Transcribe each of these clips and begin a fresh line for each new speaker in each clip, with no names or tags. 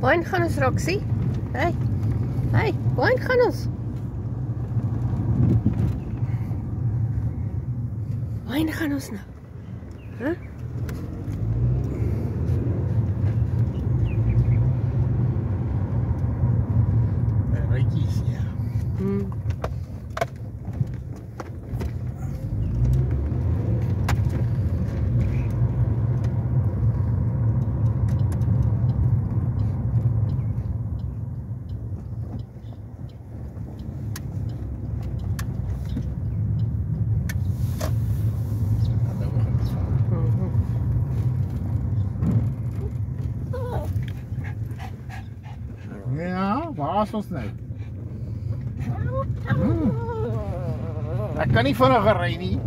Waarheen gaan ons, Roxy? Hey, waarheen gaan ons? Waarheen gaan ons nou? Huh?
Ruitjies, ja. Ja, waar is ons nou? Ek kan nie vinniger ry nie.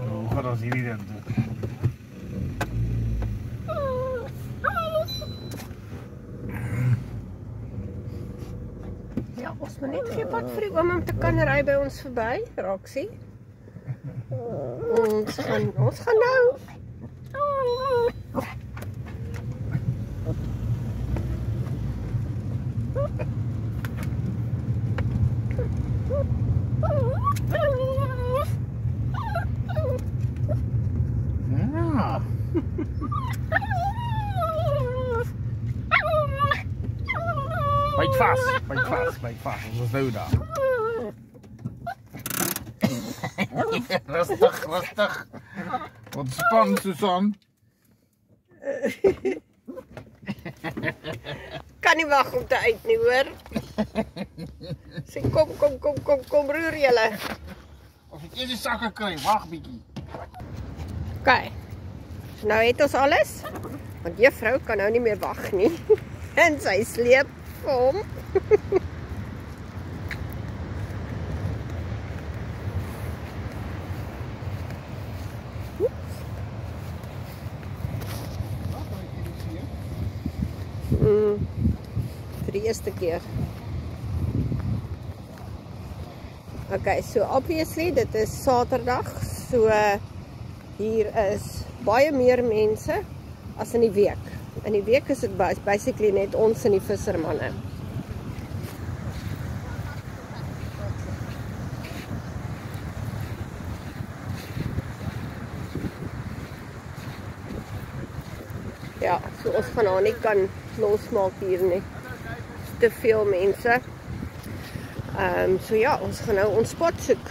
Hoe gaan ons hierdie dan doen?
Ja, ons moet net geen pad vir die oom om te kan ry by ons verby, Roxy. Ons gaan nou.
Ja. Byt vas, ons is nou daar. Rustig. Ontspan, Susan.
Kan nie wag om te uit nie, hoor. Sê kom roer julle.
Of ek eers die sakke kry, wag bietjie.
OK. So nou het ons alles. Want juffrou kan nou nie meer wag nie. En sy sleep vir hom. Vir die eerste keer. OK, so obviously dit is Saterdag, so hier is baie meer mense as in die week. In die week is dit basically net ons en die vissermanne. Ja, so ons gaan haar nie kan losmaak hier nie. Te veel mense. So ja, ons gaan nou ons spot soek.